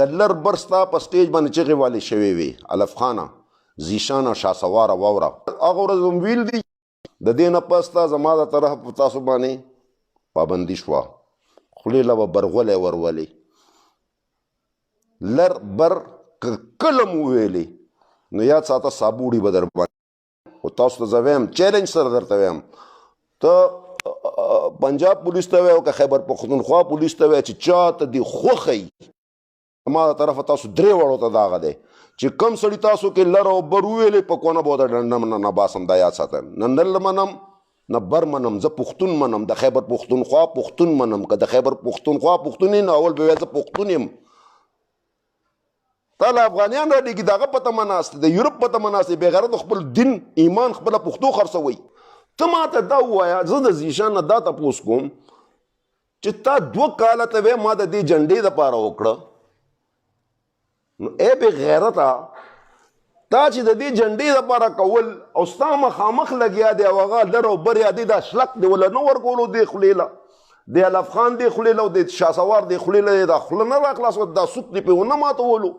د لر بر ستا په سټیج باندې چغې والې شوې وې الف خانه زیشانه شاسواره واوره هغه ورځ هم ویل دي د دې نه پس تا زما د طرف په تاسو باندې پابندي شوه خولې له به برغولی ورولې لر بر کله مو ویلې نو یاد ساته سابوړي به در باندې خو تاسو ته زه ویم چیلنج سره درته ویم ته پنجاب پولیس ته وی او که خیبر پختونخوا پولیس ته وی چې چا ته دې خوښی ما د طرفه تاسو درې وړو ته داغه دی چې کم سړي تاسو کې لر او بر وویلې په کونه به ورته ډنډم نه باسم دا یاد ساته نه نل منم نه بر منم زه پښتون منم د خیبر پختونخوا پښتون منم که د خیبر پختونخوا پښتون یې نو اول به ویل زه پښتون یم تا له افغانیان راډېږي د هغه په تمه ناست د یورپ په تمه ناست بېغیرت خپل دین ایمان خپله پښتو خرڅوئ ته ما ته دا ووایه زه د زیشان نه دا تپوس کوم چې تا 2 کاله ته وې ما د دې جنډې دپاره وکړه نو ای بېغیرته تا چې د دې جنډې دپاره کول او ستا مخامخ لګیا دی او هغه لر او بر یا دی دا شلق دی وله نه ورکولو دې خولې له د الف خان دې خولې له او د شاسوار دې خولې له دا خوله نه راخلاصوه دا سوک دې پې ونه ماتولو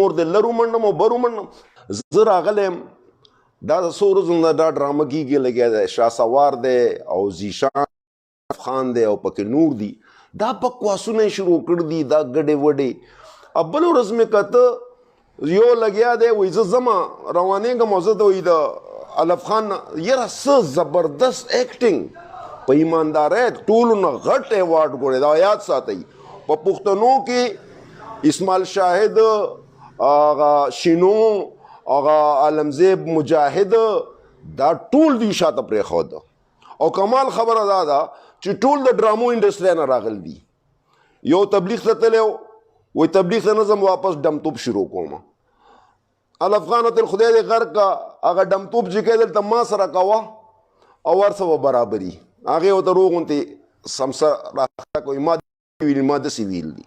مور د لر ومنډم او بر ومنډم زه راغلی یم دا د څو ورځو نه دا ډرامه کېږي لګیا دی شاسوار دی او زیشان خان دی او پکې نور دي دا بکواسونه یې شروع کړي دي دا ګډې وډې بل ورځ مې کته یو لګیا دی وایي زه ځمه روانېږم او زه د وایي د الف خان یاره څه زبردست ایکټینګ په ایماندارۍ ټولو نه غټ ایوارډ ګورې دا یاد ساتئ په پښتنو کې اسماعیل شاهد هغه شینو هغه عالمزیب مجاهد دا ټول دوی شاته پرېښود او کمال خبره دا ده چې ټول د ډرامو انډسټرۍ نه راغلي دي یو تبلیغ ته تللی وی تبلیغ ته نظم واپس ډمتوب شروع کوم الف خان ته خدای دې غر کا هغه ډمتوب چې کې دلته ما سره کوه او ورسه به برابري هغې ورته روغ غوندې سمسه راښکته کوي ما ویل ما داسې ویل دي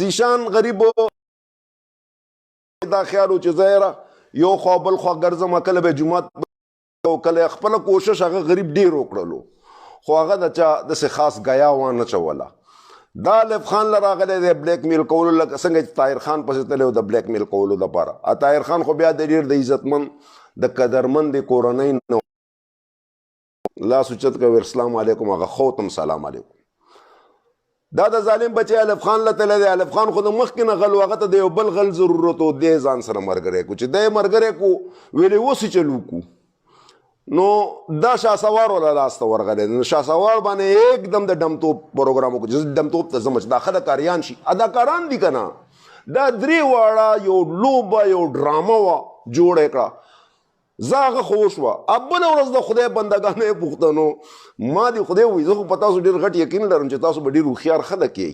زیشان غریب دا خیال و چې زه یاره یو خوا بل خوا ګرځم کله به جومات او کله خپله کوشش هغه غریب ډېر وکړلو خو هغه د چا داسې خاص ګیا وانه چوله دا الف خان له راغلی دی بلیک میل کولو لکه څنګه چې طاهر خان پسې تللی و د بلیک میل کولو دپاره طاهر خان خو بیا د ډېر د عزتمند د قدرمند د کورنۍ نه لاس اوچت کوي السلام علیکم هغه خوتم سلام علیکم دا د ظالم بچی الف خان له تللی دی الف خان خو د مخکې نه غل و هغه ته د یو بل غل ضرورت و دی ځان سره ملګری کو چې دی ملګری کو ویلې اوس یې چلو کو نو دا شاسوار ولا لاس ته ورغلی نو شاسوار باندې एकदम د ډمتوب پروګرام وکړو چې ډمتوب ته ځم چې دا ښه اداکاریان شي اداکاران دي که نه دا 3 واړه یو لوبه یو ډرامه وه جوړه کړه زه هغه خو وشوه بله ورځ د خدای بندګانو یې پوښتنو ما دې خدای ووایي زه خو په تاسو ډېر غټ یقین لرم چې تاسو به ډېر هوښیار خلک یئ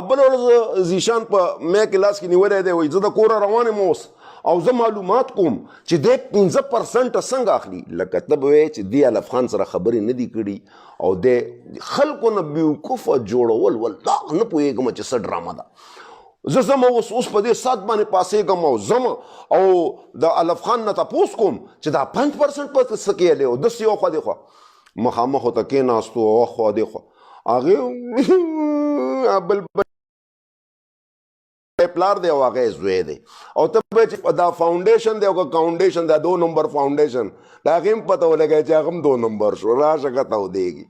بله ورځ زیشان په می کې لاس کې نیولی دی وایي زه د کوره روان یم اوس او زه معلومات کوم چې دی 15% څنګه اخلي لکه ته به وایې چې دی الف خان سره خبرې نه دي کړي او دی خلکو نه بیوقوفه جوړول والله نه پوهېږم چې څه ډرامه ده زه ځم اوس په دې سات باندې پاسېږم او ځم او د الف خان نه تپوس کوم چې دا 5% په څه کېلی او داسې یو خوا دې خوا مخامخ ورته کېناستو او خوا دې خوا هغې بل پلار دی او هغه زوی دی او ته به چې دا فاونډیشن دی او که کاونډیشن دی 2 نمبر فاونډیشن د هغې هم پته ولګی چې هغه هم 2 نمبر شو راشه که تودېږي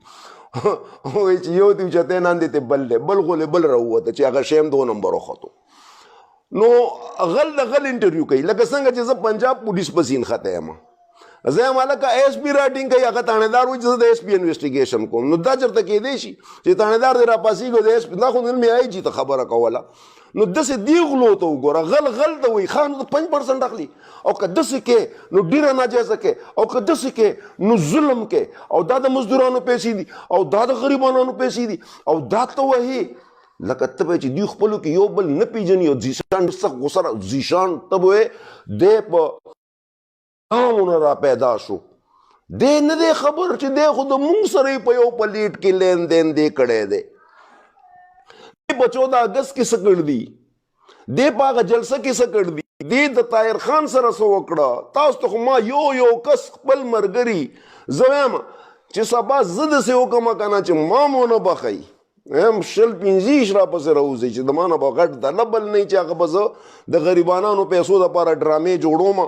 وایي چې یو دی اوچتی ناندې ته بل دی بل غولې بل راووته چې هغه شی هم 2 نمبر وختو نو غل د غل انټرویو کوي لکه څنګه چې زه پنجاب پولیس پسې نښتی یم زه یم هلکه ایس پي راټینګ کوي هغه تاڼېدار وایي چې زه د ایس پي انویسټیګیشن کوم نو دا چېرته کیدی شي چې تاڼېدار دې راپاسېږي د ایس پي دا خو نن مې آی جي ته خبره کوله نو داسې دی غلو ته وګوره غل ته وایي ښه نو 5% اخلي او که داسې کې نو ډېره ناجایزه کې او که داسې کې نو ظلم کې او دا د مزدورانو پیسې دي او دا د غریبانو پیسې دي او دا ته وایي لکه ته به چې دوی خپلو کې یو بل نه پېژني او زیشان سخت غوسه زیشان ته به وایې دی په عامونه را پیدا شو دی نه دی خبر چې دی خو د مونږ سره یې په یو پلیټ کې لین دین دی کړی دی په 14 اګست کې څه کړ دي دی په هغه جلسه کې څه کړ دي دی د طاهر خان سره څه وکړه تاسو ته خو ما یو کس خپل ملګري زه وایم چې سبا زه داسې وکړمه که نه چې ما مو نه بخئ هم شل 25 را پسې راوځي چې د ما نه به غټ دله بل نه چې هغه به زه د غریبانانو پیسو دپاره ډرامې جوړوم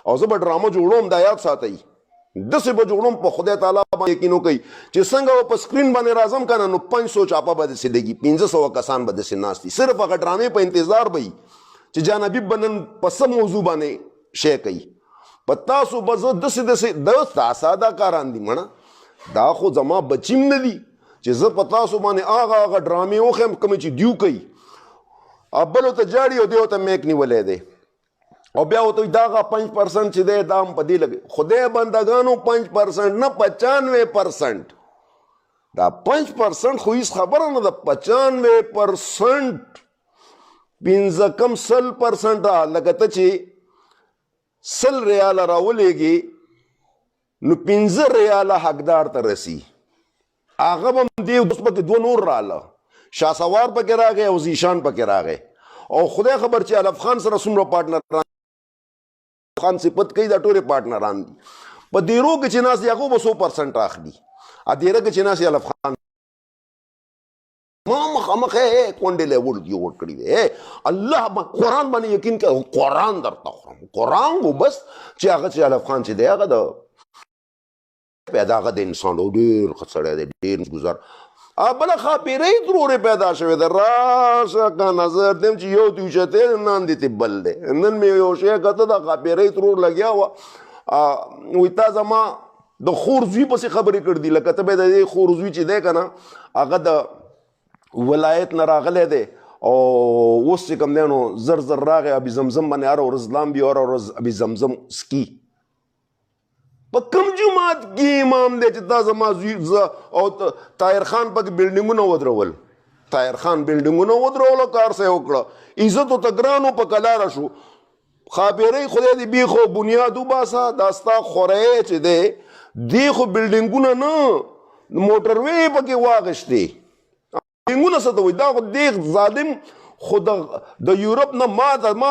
او زه به ډرامه جوړوم دا یاد ساتئ داسې به جوړوم په خدای تعالی باندې یقین وکئ چې څنګه به په سکرین باندې راځم که نه نو 500 چاپه به داسې لګي 1500 کسان به داسې ناست دي صرف هغه ډرامې په انتظار به وي چې جانبي به نن په څه موضوع باندې شی کوي په تاسو به زه داسې د ساده کاران دي مړه دا خو زما بچیم نه دي چې زه په تاسو باندې هغه ډرامې وښیم کومې چې دیو کوي بلو ته جاړي او دیو ته میک نیولی دی او بیا ورته دا هغه 5% چې دی دا هم په دې لګي خدای بندګانو 5% نه 95% دا 5% خو هیڅ خبره نه ده 95% پنځه کم 100% لکه ته چې 100 ریاله راولېږي نو 15 ریاله حقدار ته رسي هغه به هم دی اوس پکې دوه نور راله شاسوار پکې راغی او زیشان پکې راغی او خدای خبر چې علف خان سره څومره پارټنران خان صفت کوي دا ټولې پارټنران دي په دیرو کې چې ناست هغو به 100% اخلي دیره کې چې ناست علف خان ما مخامخ کونډې له وړ کړي دی الله قرآن باندې یقین کوي قرآن درته خورم قرآن و بس چې هغه چې علف خان چې دی هغه د پیدا هغه د انسان ډېر ښه سړی دی ډېر ګزار بله خاپیرۍ ترورې پیدا شوې ده راشه که نظر دیم چې یو دوشتې نن دې تی بل دی نن مې یو شی کته د خاپیرۍ ترور لګیا وه وایي تا زما د خور زوی پسې خبرې کړي دي لکه ته به د دې خور زوی چې دی که نه هغه د ولایت نه راغلی دی او اوس چې کوم دی نو زر زر راغی ابي زمزم باندې هره ورځ لامبي هره ورځ ابي زمزم سکي په کوم جومات کې امام دی چې دا زما زوی او طاهر خان پکې بلډینګونه ودرول طاهر خان بلډینګونه ودرول کار سه وکړه عزت او تګرانو په کلاره شو خاپیرۍ خدای دې بیخو بنیاد وباسه دا ستا خوری چې دی دی خو بلډینګونه نه موټروې پکې واغشتې بلډینګونه څه ته وایي دا خو دې ظالم خو د یورپ نه ما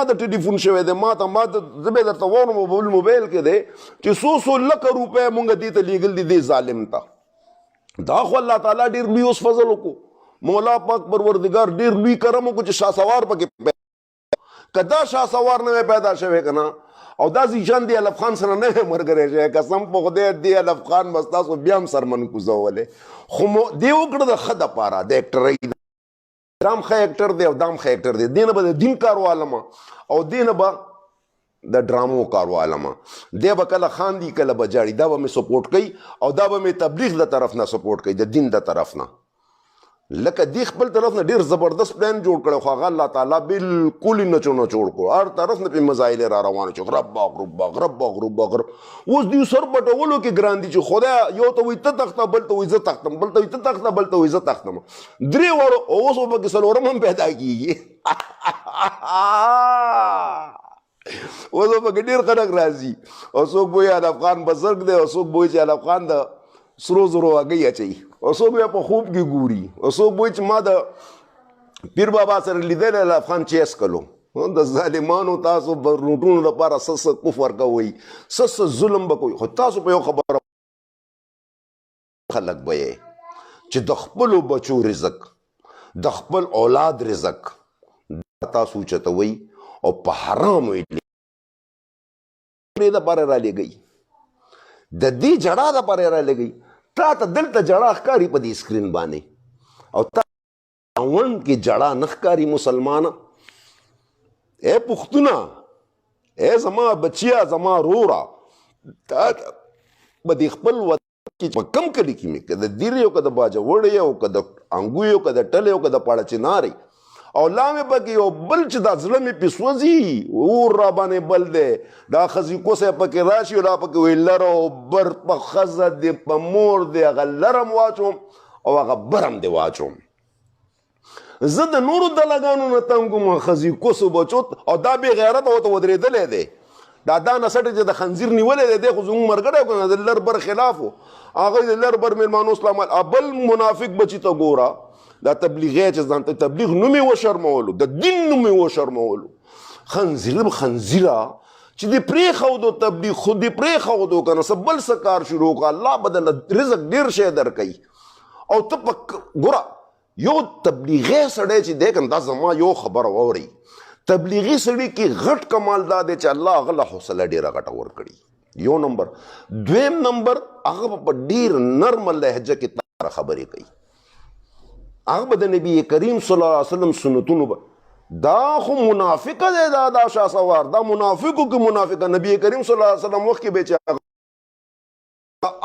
ته ټلیفون شوی دی ما ته زه به درته وایم موبایل کې دی چې 100 لکه روپۍ مونږ دې ته لیږل دي دې ظالم ته دا خو الله تعالی ډېر لوی اوس فضل وکړو مولا پاک پروردګار ډېر لوی کرم وکړو چې شاسوار پکې که دا شاسوار نه پیدا شوی که نه او دا زیشان دی علف خان سره نه ملګری شوی قسم په خدای دی علف خان بس تاسو بیا هم سرمن کوزولی خو دی وکړه د ښه دپاره د اکټرۍ دام ښه اکټر دی او دام ښه اکټر دی دې نه به د دین کار والمه او دې نه به د ډرامو کار والمه دی به کله خاندي کله به جاړي دا به مې سپورټ کوي او دا به مې تبلیغ د طرف نه سپورټ کوي د دین د طرف نه لکه دی خپل طرف نه ډېر زبردست پلان جوړ کړی خو هغه الله تعالی بالکل نچو نه جوړ کړو هر طرف نه پې مزایلې را روانه چې غرب اوس دوی سر پټولو کې ګران دي چې خدای یو ته وایي ته تخته بل ته وایي زه تختم بل ته وایي ته تخته بل ته وایي زه تختم درې واړو اوس به پکې څلورم هم پیدا کېږي اوس به پکې ډېر خلک راځي او څوک به وایي علف خان بزرګ دی او څوک به وایي چې علف خان د سرو زرو هګۍ اچوي او څوک بیا په خوب کې ګوري او څوک وایي چې ما د پیر بابا سره لیدلی علف خان چیس کلو د ظالمانو تاسو به روټونو لپاره څه کفر کوئ څه ظلم به کوئ خو تاسو په یو خبره خلک به یې چې د خپلو بچو رزق د خپل اولاد رزق تاسو اوچتوئ او په حرامو یې دپاره رالیږئ د دې جړا دپاره رالیږئ تا ته دلته جړا ښکاري په دې سکرین باندې او تا ګاونډ کې جړا نه ښکاري مسلمانه اے پښتونه اے زما بچیا زما روره تا به دې خپل وطن کې په کم کلي کې مې که د دیرې او که د باجوړې او که د انګوی او که د ټلې او که د پاړه چنارې او لا مې پکې یو بل چې دا زړه مې پې سوځي اور را باندې بل دی دا ښځې کوسه پکې راشي او دا پکې وایي لر او بر په ښځه دې په مور دې هغه لرم واچوم او هغه برم دې واچوم زه د نورو دلګانو نه تنګ وم ښځې کوسو بچو او دا بې غیرته ورته ودرېدلی دی دا نسټ چې د خنزیر نیولی دی دی خو زموږ ملګری که نه د لر بر خلاف و هغوی د لر بر میلمانو اسلام بل منافق بچي ته ګوره دا تبلیغی چې ځان ته تبلیغ نوم یې وشرمولو د دین نوم یې وشرمولو خنزیر خنزیره چې دې پرېښودو تبلیغ خو دې پرېښودو که نه څه بل څه کار شروع کړه الله به درله رزق ډېر شی درکوي او ته په ګوره یو تبلیغي سړی چې دی کنه دا زما یو خبره واورئ تبلیغي سړي کې غټ کمال دا دی چې الله هغه له حوصله ډېره غټه ورکړي یو نمبر دویم نمبر هغه په ډېر نرمه لهجه کې تاره خبرې کوي هغه به د نبي کریم صلی الله علیه وسلم سنتونو به دا خو منافقه دی دا شاه سوار دا منافقو کې منافقه نبي کریم صلی الله علیه وسلم وخت کې به چې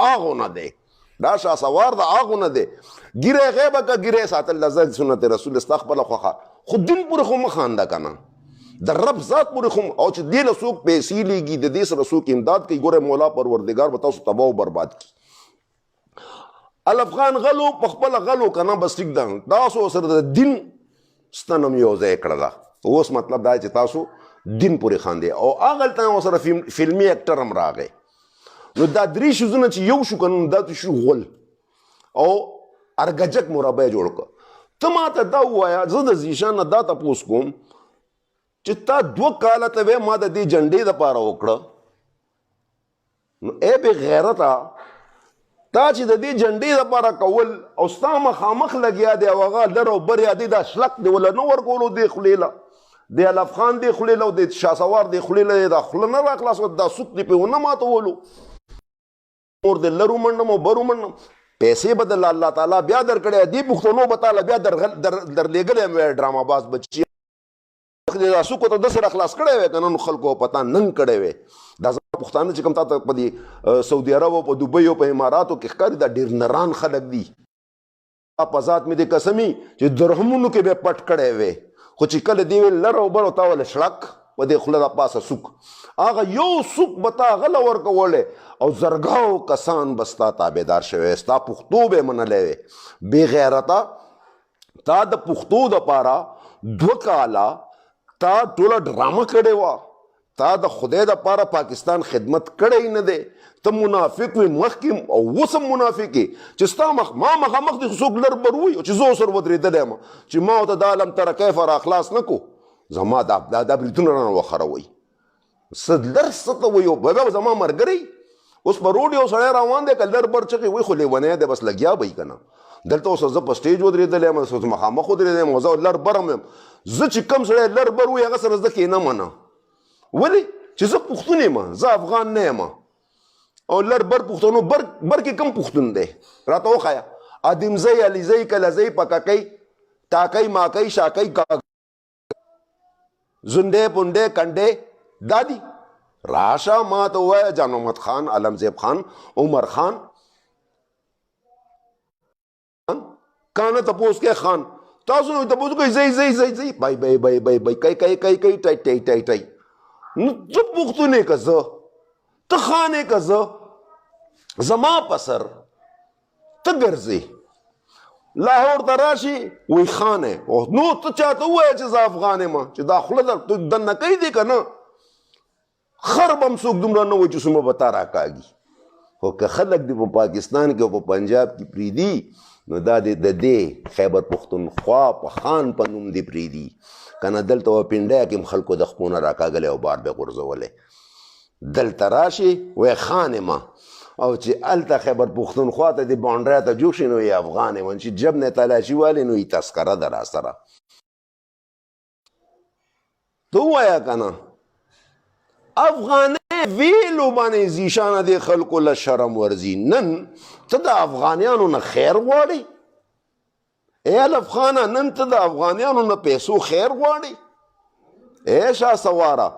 هغه نه دی دا شاه سوار دا هغه نه دی ګیره غیبه که ګیره ساتل د سنت رسول استغفر خوخه خو دین پورې خو مه خانده که نه د رب ذات پورې خو او چې دې له څوک پیسې لیږي د دې سره څوک امداد کوي ګوره مولا پروردګار به تاسو تباه او برباد کړي الافغان غلو په خپله غلو که نه بس ټیک ده تاسو سره د دین ستنم یو ځای کړه ده اوس مطلب دا چې تاسو دین پورې خاندې او هغلته ورسره فلمي اکټر هم راغی نو دا درې شیزونه چې یو شو که نه دا شو غول او ارګجک مربع جوړ کړه ته ما ته دا ووایه زه د زیشان نه دا تپوس کوم چې تا 2 کاله ته وې ما د دې جنډې دپاره وکړه نو ای بې غیرته تا چې د دې جنډې دپاره کول او ستا مخامخ لګیا دی او هغه لر او بر یا دی دا شلق دی وله نه ورکولو دې خولې له د الف خان دې خولې له او د شاسوار دې خولې له دا خوله نه راخلاصول دا سوک دې پې ونه ماتولو مور د لر ومنډم او بر ومنډم پیسې به د الله تعالی بیا درکړی دې پښتنو به تعالی بیا درلېږلی یم ډرامه باز بچي دا سوکو ته داسې راخلاص کړی وی که نه نو خلکو پتا ننګ کړی وی دا زما پښتانه چې کوم تا ته په دې سعودي عرب او په دوبۍ او په اماراتو کې ښکاري دا ډېر نران خلک دي په ذات مې د قسمي چې درهمونو کې به پټ کړی وی خو چې کله دې ویل لر او بر او تا ولې شړک په دې خوله د پاسه سوک هغه یو سوک به تا هغه له ورکولی او زرګاو کسان به ستا تابعدار شوی ستا پښتو به یې منلی وی بې غیرته تا د پښتو دپاره 2 کاله تا ټوله ډرامه کړې وه تا د خدای دپاره پاکستان خدمت کړی نه دی ته منافق وي مخکې او اوس هم منافق یې چې ستا ما مخامخ دې څوک لر بر وي چې زه ورسره ودرېدلی یم چې ما ورته دا علم تره کیفه را خلاص نه کو زما دا بریتونه رانه وخروئ څه لر څه ته وایي او بیا زما ملګری اوس په روډ یو سړی روان دی که لر بر چغې وایي خو لیونی دی بس لګیا به یي که نه دلته اوس زه په سټیج ودرېدلی یم اوس مخامخ ودرېدلی یم زه لر بر هم یم زه چې کوم سړی لر بر وي هغه سره زه کښېنم نه ولې چې زه پښتون یم زه افغان نه یم او لر بر پښتنو بر کې کم پښتون دی راته وښایه ادمزی علیزی کلزی پککی ټاکی ماکی شاکی زنډې پونډې کنډې دا دي راشه ما ته ووایه جان محمد خان علمزیب خان عمر خان کانه تپوس کې خان تاسو نو تپوس کوئ زی بای کئی ټای نو ته پښتون یې که زه ته خان یې که زه زما په سر ته ګرځې لاهور ته راشي وی خان یې نو ته چاته ووایه چې زه افغان یم چې دا خوله دننه کوي دی که نه خر به هم څوک دومره نه وایي چې څومره به تا راکاږي خو که خلک دې په پاکستان کې او په پنجاب کې پرېږدي نو دا د دې خیبر پښتونخوا په خان په نوم دې پرېږدي که نه دلته په پنډیه کې هم خلکو د خپونه راکاږلی او بار به غورځولی دلته راشي وی خان یم او چې هلته خیبر پښتونخوا ته د باونډرۍ ته جوړ شي نو یې افغان یم چې جب نه تلاشي والی نو یې تذکره ده را سره ته ووایه که نه افغانۍ ویلو باندې زیشانه د خلکو له شرم ورځي نن ته د افغانیانو نه خیر غواړې ای الف خانه نن ته د افغانیانو نه پیسو خیر غواړې ای شاه سواره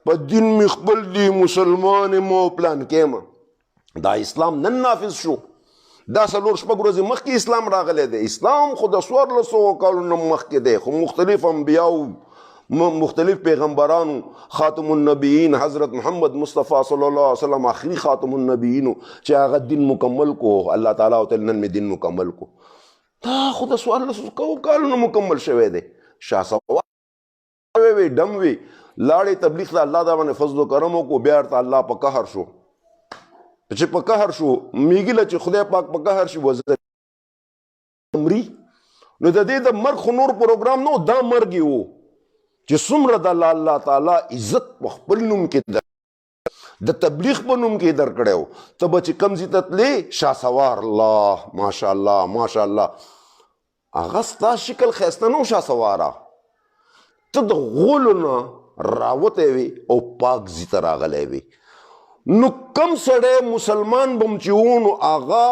په دین مې خپل دی مسلمان یم او پلان کې یم دا اسلام نن نافذ شو دا 4 شپږ ورځې مخکې اسلام راغلی دی اسلام خو د 1400 کالونو مخکې دی خو مختلف انبیاو مختلف پیغمبرانو خاتم النبیین حضرت محمد مصطفی صلی الله علیه وسلم آخری خاتم النبیینو چې هغه دین مکمل کو الله تعالی او تعالی نن مې دین مکمل کو دا خو د 1400 کالونو مکمل شوی دی شاه سوار وی ډم وی لاړې تبلیغ ته الله دا باندې فضل و کرم وکړو بیا ورته الله په قهر شو چې په قهر شو میږي له چې خدای پاک په قهر شي وزر مري نو د دې د مرګ خو نور پروګرام نو دا مرګ یې و چې څومره د الله تعالی عزت په خپل نوم کې د تبلیغ په نوم کې در کړی و ته به چې کوم ځای ته تلې شاه سوار الله ماشاءالله ماشاءالله هغه ستا شکل ښایسته نه و شهسواره، ته د غولو نه راوتی وې او پاک ځي ته راغلی وې. نو کم سړی مسلمان بم چې و نو هغه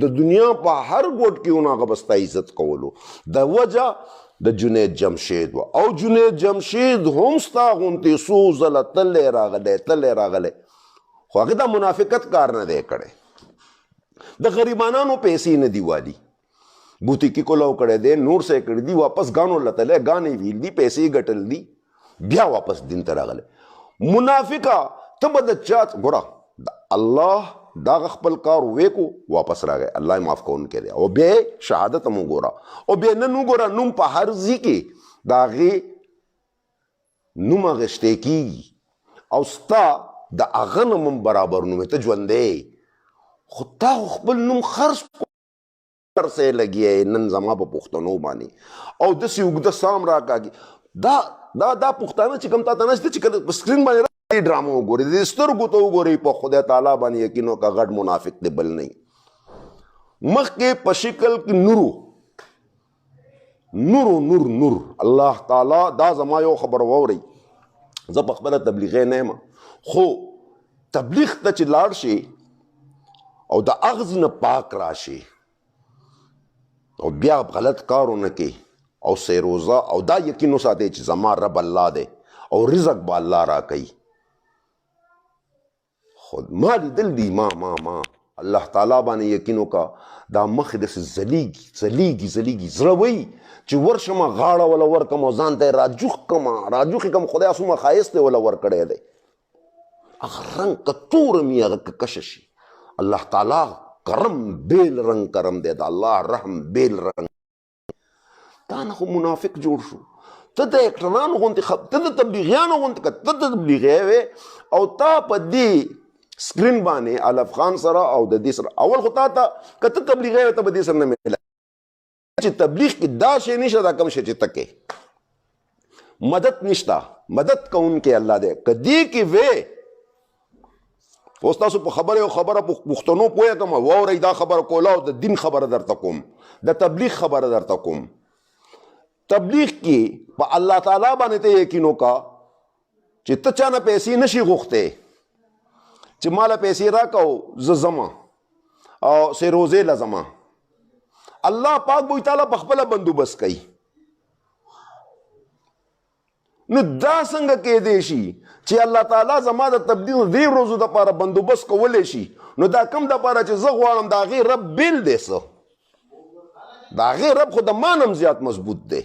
د دنیا په هر ګوټ کې و نو هغه به ستا عزت کولو. د وجه د جنید جمشید و، او جنید جمشید هم ستا غوندې څو ځله تللی راغلی خو هغې دا منافقت کار نه دی کړی. د غریبانانو پیسې نه دي والی، بوتیکی کولو کړی دی، نور څه یې کړي دي، واپس ګانو لتلی، ګانې ویل دي، پیسې ګټل دي، بیا واپس دین ته راغلی. منافقه ته به د چا ګوره د الله دغه خپل کار ویکو واپس راغی، الله یې معاف کوونکی دی. او بیا شهادت هم وګوره، او بیا نن وګوره نوم په هر ځای کې د هغې نوم اخیستی کېږي او ستا د هغه نوم هم برابر نوم ته ژوندی، خو تا خو خپل نوم خرڅ سې لګیا نن زما په پښتنو باندې او داسې اوږده سام راکاږي. دا پښتانه چې کوم تا ته نشته چې کله په سکرین باندې ډرامه وګورئ، د سترګو ته وګورئ، په خدای تعالی باندې یقین وکړه غټ منافق دی بل نه. مخکې په شکل کې نور الله تعالی دا زما یو خبر واورئ، زه په خپله تبلیغی نه یم، خو تبلیغ ته چې لاړ شي او د اغز نه پاک راشي او بیا غلط کار ونه کوي او سیروزه او دا یقین وساتئ چې زما رب الله دی او رزق به الله راکوي. خود ما لیدل دي ما الله تعالی باندې یقین وکړه دا مخ داسې ځلیږي زړه وایي چې ورشمه غاړه وله ورکم او ځان ته یې راجوخې کم خدای څومره ښایست دی وله ورکړی دی. هغه رنګ که توره مي هغه که کشه شي، الله تعالی کرم بیل رنگ کرم دی، د الله رحم بیل رنگ. دا نه خو منافق جوړ شو. ته د اکټرانو غوندې ته د تبلیغیانو غوندې که ته د تبلیغی وې او تا په دې سکرین باندې الف خان سره او د دې سره اول خو تا ته که ته تبلیغی وې ته به دې سره نه میله چې تبلیغ کې دا شی نشته، دا کم شی چې ته کې مدد نشته، مدد کوونکی الله دی. که دې کې وې اوس تاسو په خبره پښتنو پوهېږم، واورئ دا خبره کوله او د دین خبره درته کوم، د تبلیغ خبره درته کوم. تبلیغ کې په الله تعالی باندې ته یقین وکړه چې ته چا نه پیسې نشي غوښتی چې ماله پیسې راکړه زه ځمه او سیروزې له ځمه، الله پاک به تعالی په خپله بندوبست کوي. نو دا څنګه کېدی شي چې الله تعالی زما د تبلیغ دې ورځو دپاره بندوبست کولی شي؟ نو دا کم دپاره چې زه غواړم د هغې رب بیل دی، څه د هغې رب خو د ما نه هم زیات مضبوط دی،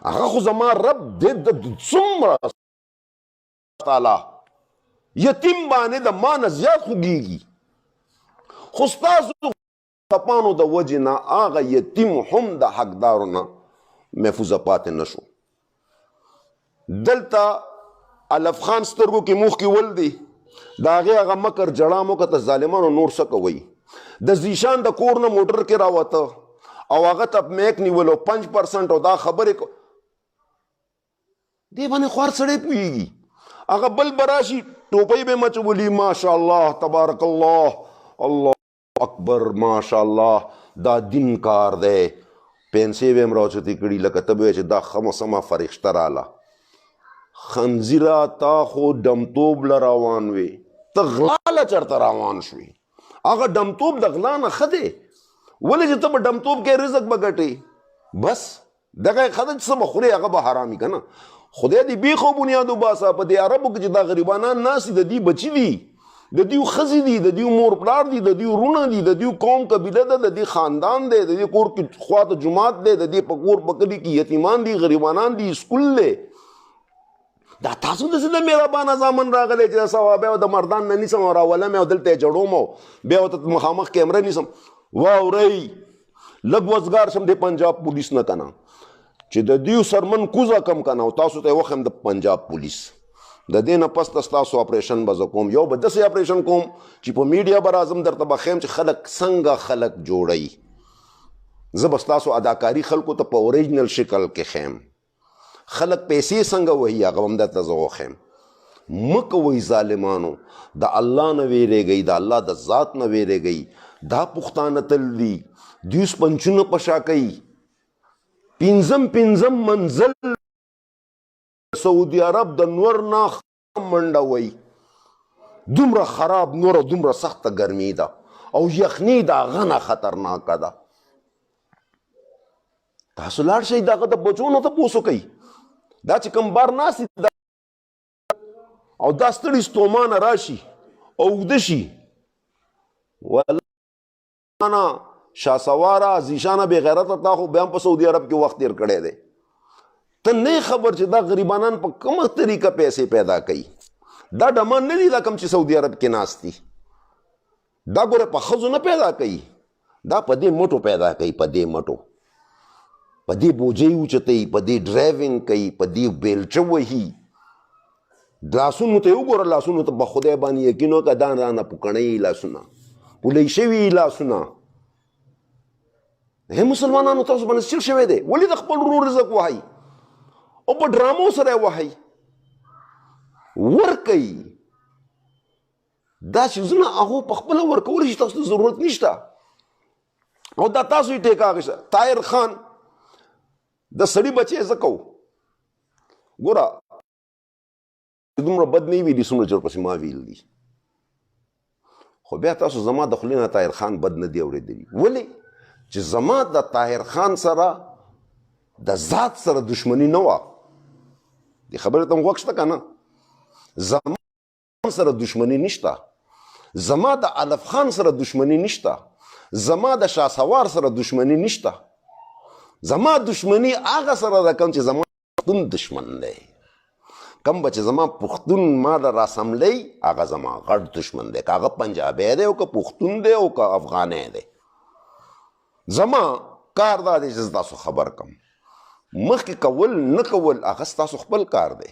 هغه خو زما رب دی د څومره تعالی یتیم باندې د ما نه زیات خوږیږي، خو ستاسو خپانو د وجې نه هغه یتیم هم د حقدارو نه محفوظه پاتې نه شو. دلته الف خان سترګو کې موخ کې ول دی، د هغې هغه مکر جړا مو که ته ظالمانو نور څه کوئ. د زیشان د کور نه موټر کې راوته او هغه ته میک نیولو 5% او دا خبرې دې باندې خوار سړی پوهېږي. هغه بل به راشي ټوپۍ به مچولي، ماشاء الله تبارک الله الله اکبر ماشاء الله دا دین کار دی، پنسې به هم راوچتې کړي لکه ته به وایې چې دا ښه سمه فرښته راله. خنزیره تا خو ډمتوب له روان وې، ته غلا له چېرته روان شوې؟ هغه ډمتوب د غلا نه ښه دی، ولې چې ته په ډمتوب کې رزق به ګټې، بس دغه یې ښه ده چې څه به خورې هغه به حرامي که نه. خدای دې بیخو بنیاد وباسه په دې عربو کې چې دا غریبانان ناست دي، د دې بچي دي، د دیو ښځې دي، د دیو مور پلار دي، د دیو وروڼه دي، د دیو قوم قبیله ده، د دې خاندان دی، د دې کور کې خواته جومات دی، د دې په کور په کلي کې یتیمان دي، غریبانان دي، سکول دی. دا تاسو داسې د مهربانه زامن راغلی چې د ثوابه او د مردان نه نیسم او راولم او دلته یې جړوم او بیا ورته مخامخ کیمره نیسم. واورئ لږ وزګار شم د پنجاب پولیس نه که نه چې د دیو سرمن کوزه کم که نه او تاسو ته یې وښیم د پنجاب پولیس. د دې نه پس ته ستاسو اپریشن به زه کوم، یو به داسې اپریشن کوم چې په میډیا به راځم درته به ښیم چې خلک څنګه خلک جوړوي. زه به ستاسو اداکاري خلکو ته په اوریجنل شکل کې ښیم، خلک پیسې څنګه وهي هغه به هم درته زه وښیم. مه کوئ ظالمانو، د الله نه ویرېږئ، د الله د ذات نه ویرېږئ. دا پښتانه تل دي، دوی سپنچونه په شا کوي، پنځم منزل سعودي عرب د نور نه منډه وی، دومره خراب نور او دومره سخته ګرمي ده او یخني د هغه نه خطرناکه ده. تاسو لاړ شئ د هغه د بچو نه تپوس وکئ، دا چې کوم بار ناست او دا ستړي ستومانه راشي او اوږده شي، والله شاسواره زیشانه بې غیرته تا خو بیا هم په سعودي عرب کې وخت تېر کړی دی. ته نه خبر چې دا غریبانان په کومه طریقه پیسې پیدا کوي. دا ډمان نه دي دا کوم چې سعودي عرب کې ناست دي، دا ګوره په ښځو نه پیدا کوي، دا په دې مټو پیدا کوي، په دې مټو په دې بوجۍ اوچتوي، په دې ډرایونګ کوي، په دې بیلچه وهي. لاسونو ته یې وګوره، لاسونو ته به خدای باندې یقین وکړه دا رانه پوکڼۍ لاسونه، پولۍ شوي لاسونه. هی مسلمانانو تاسو باندې چل شوی دی، ولې د خپل ورور رزق وهئ او په ډرامو سره یې وهئ؟ ورکئ دا چیزونه هغو په خپله ورکولی شي، تاسو ته ضرورت نشته. او دا تاسو یې ټیکه اخیسته. طاهر خان د سړي بچی زه کو ګوره دومره بد نه ویلي څومره چې ورپسې ما ویل دي، خو بیا تاسو زما د خولې نه طاهر خان بد نه دی اورېدلي. ولې چې زما د طاهر خان سره د ذات سره دشمني نه وه. دې خبرې ته م غوږ شته که نه؟ زما سره دشمني نشته، زما د الف خان سره دشمني نشته، زما د شاسوار سره دشمني نشته. زما دشمني هغه سره ده کوم چې زما پښتون دشمن دی. کوم به چې زما پښتون ما د راسملی هغه زما غټ دشمن دی، که هغه پنجابی دی او که پښتون دی او که افغانی دی. زما کار دا دی چې زه تاسو خبر کم، مخکې کول نه کول هغه ستاسو خپل کار دی.